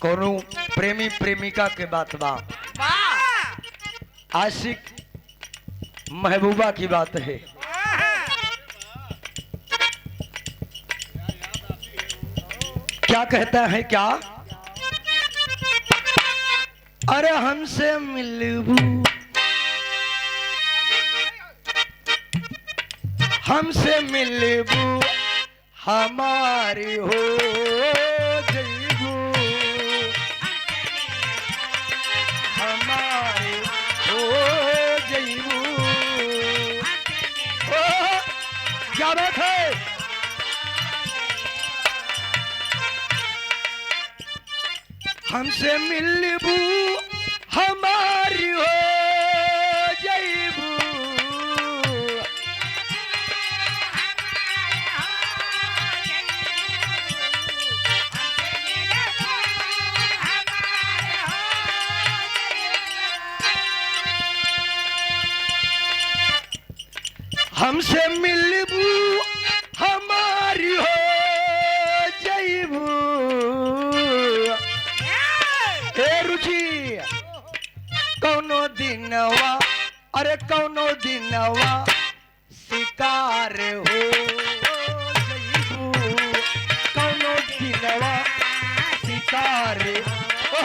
कोनो प्रेमी प्रेमिका के बात बा, आशिक महबूबा की बात है। क्या कहता है क्या? अरे हमसे मिलबू, हमसे मिलबू हमारी हो जईबू, हमारी हो जईबू। क्या बात है? हमसे मिलबू हमारी हो जईबू, हमसे मिलबू हमारी हो जईबू। ए रुचि कौनो दिनवा, अरे कौनो दिनवा शिकार हो जईबू, कौनो दिनवा शिकार हो,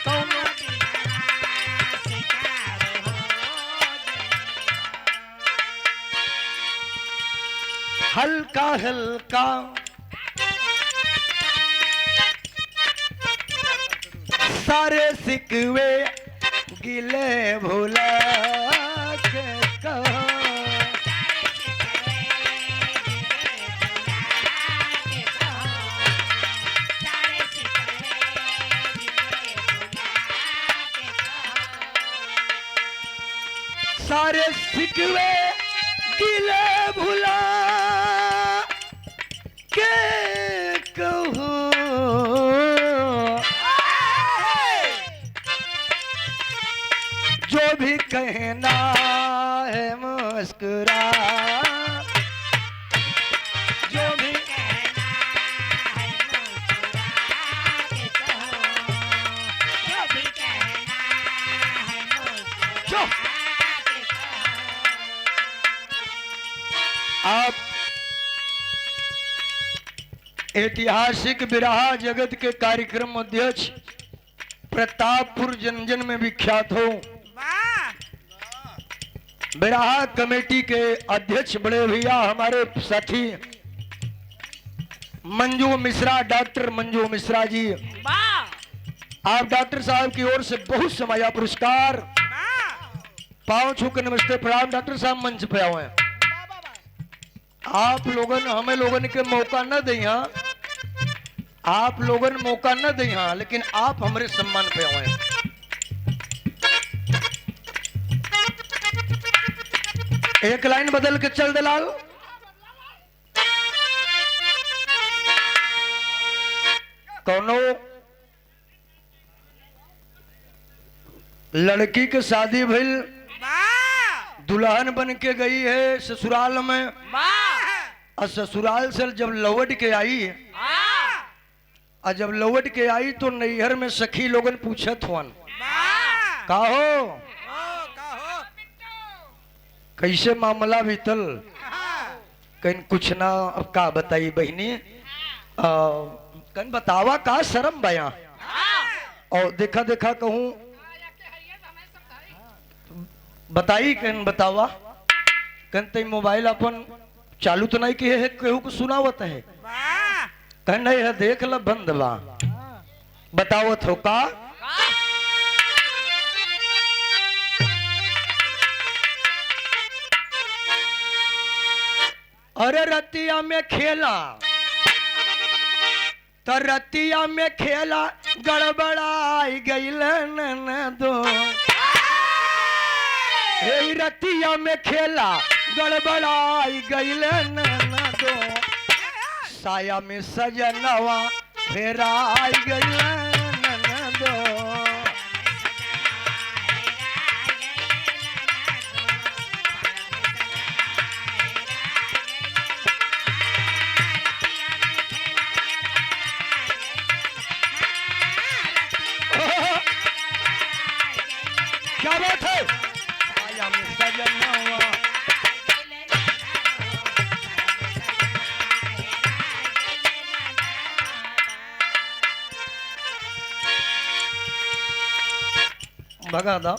कौनो हल्का हल्का सारे सिकवे गिले भुला के कहो, सारे सिकवे गिले भुला के कहो, जो भी कहना है मुस्कुरा, जो भी कहना है मुस्कुरा के कहो, जो भी कहना है मुस्कुरा के कहो। आप ऐतिहासिक बिरहा जगत के कार्यक्रम अध्यक्ष प्रतापपुर जनजन में विख्यात हो, बिरहा कमेटी के अध्यक्ष बड़े भैया हमारे साथी मंजू मिश्रा, डॉक्टर मंजू मिश्रा जी, आप डॉक्टर साहब की ओर से बहुत समाया पुरस्कार। पांव छू के नमस्ते प्रणाम। डॉक्टर साहब मंच पे आए। आप लोगन हमें लोगन के मौका न दे, आप लोगन मौका न दे, लेकिन आप हमारे सम्मान पे आए। एक लाइन बदल के चल दलाल। कौनो लड़की के शादी भइल, दुल्हन बन के गई है ससुराल में, और ससुराल से जब लौट के आई, और जब लौट के आई तो नैहर में सखी लोगन पूछत हुआ का हो, कैसे मामला बीतल? कहीं कुछ ना, अब का बताई बहनी, कहीं बतावा का शर्म बया, और देखा देखा कहूं बताई, कहीं बतावा, कहीं ते मोबाइल अपन चालू तो नहीं किए है, केहू को सुनावत है, कहीं नहीं है, देख ल बंद बा, बतावत हो का? अरे रतिया में खेला, तो रतिया में खेला गड़बड़ाई गईल ननदो, हे रतिया में खेला गड़बड़ाई गईल ननदो, साया में सजनवा फेराई गईल ननदो। क्या बात है आया में सजनवा भगा दा